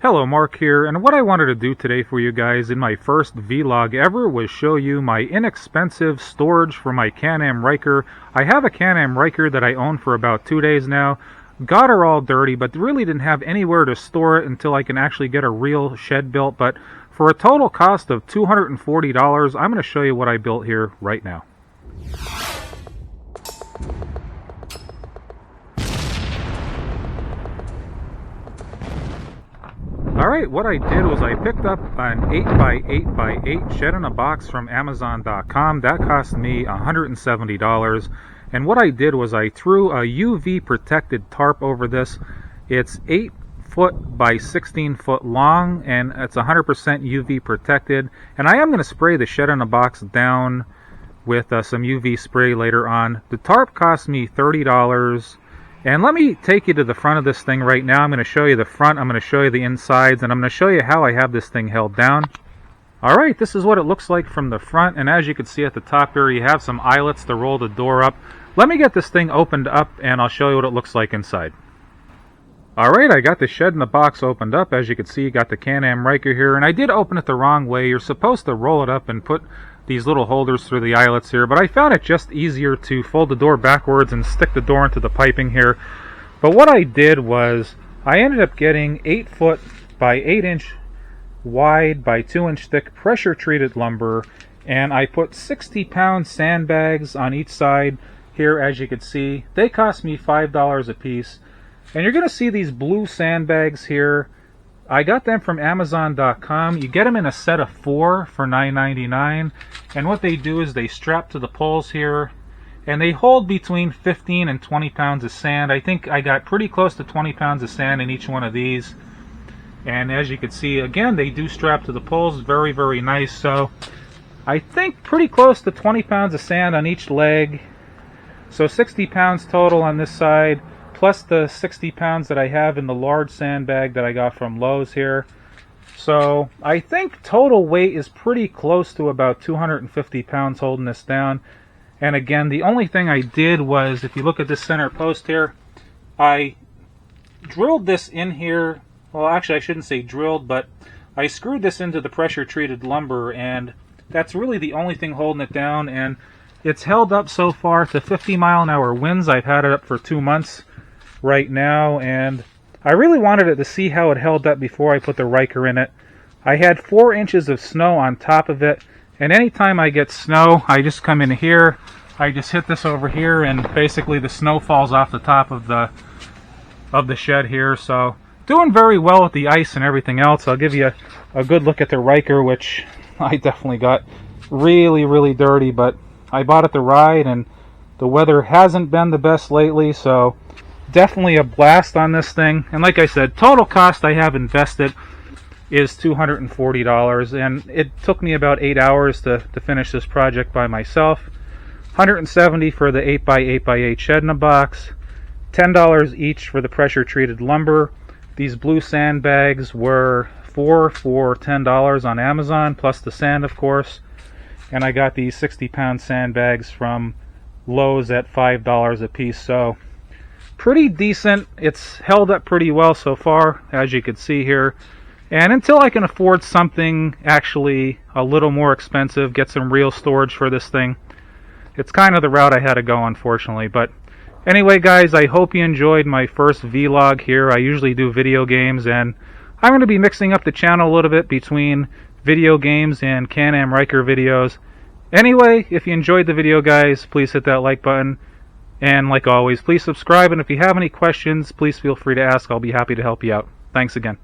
Hello, Mark here, and what I wanted to do today for you guys in my first vlog ever was show you my inexpensive storage for my Can-Am Ryker. I have a Can-Am Ryker that I own for about 2 days now. Got her all dirty, but really didn't have anywhere to store it until I can actually get a real shed built. But for a total cost of $240, I'm going to show you what I built here right now. Alright, what I did was I picked up an 8x8x8 shed in a box from Amazon.com. That cost me $170. And what I did was I threw a UV protected tarp over this. It's 8 foot by 16 foot long, and it's 100% UV protected. And I am going to spray the shed in a box down with some UV spray later on. The tarp cost me $30. And let me take you to the front of this thing right now. I'm going to show you the front, I'm going to show you the insides, and I'm going to show you how I have this thing held down. Alright, this is what it looks like from the front, and as you can see at the top here, you have some eyelets to roll the door up. Let me get this thing opened up, and I'll show you what it looks like inside. Alright, I got the shed in the box opened up. As you can see, you got the Can-Am Ryker here, and I did open it the wrong way. You're supposed to roll it up and put these little holders through the eyelets here, but I found it just easier to fold the door backwards and stick the door into the piping here. But what I did was I ended up getting 8 foot by 8 inch wide by 2 inch thick pressure treated lumber, and I put 60-pound sandbags on each side here. As you can see, they cost me $5 a piece, and you're gonna see these blue sandbags here. I got them from Amazon.com. You get them in a set of 4 for $9.99, and what they do is they strap to the poles here, and they hold between 15 and 20 pounds of sand. I think I got pretty close to 20 pounds of sand in each one of these, and as you can see, again, they do strap to the poles. Very, very nice. So I think pretty close to 20 pounds of sand on each leg, so 60 pounds total on this side, plus the 60 pounds that I have in the large sandbag that I got from Lowe's here. So I think total weight is pretty close to about 250 pounds holding this down. And again, the only thing I did was, if you look at this center post here, I drilled this in here. Well, actually I shouldn't say drilled, but I screwed this into the pressure treated lumber, and that's really the only thing holding it down. And it's held up so far to 50-mile-an-hour winds. I've had it up for 2 months right now, and I really wanted it to see how it held up before I put the Ryker in it. I had 4 inches of snow on top of it, and anytime I get snow, I just come in here, I just hit this over here, and basically the snow falls off the top of the shed here. So doing very well with the ice and everything else. I'll give you a good look at the Ryker, which I definitely got really, really dirty, but I bought it to ride, and the weather hasn't been the best lately, so definitely a blast on this thing. And like I said, total cost I have invested is $240, and it took me about 8 hours to finish this project by myself. $170 for the 8x8x8 shed in a box, $10 each for the pressure treated lumber. These blue sandbags were 4 for $10 on Amazon, plus the sand, of course. And I got these 60-pound sandbags from Lowe's at $5 a piece. So pretty decent. It's held up pretty well so far, as you can see here. And until I can afford something actually a little more expensive, get some real storage for this thing, it's kind of the route I had to go, unfortunately. But anyway, guys, I hope you enjoyed my first vlog here. I usually do video games, and I'm going to be mixing up the channel a little bit between video games and Can-Am Ryker videos. Anyway, if you enjoyed the video, guys, please hit that like button. And like always, please subscribe, and if you have any questions, please feel free to ask. I'll be happy to help you out. Thanks again.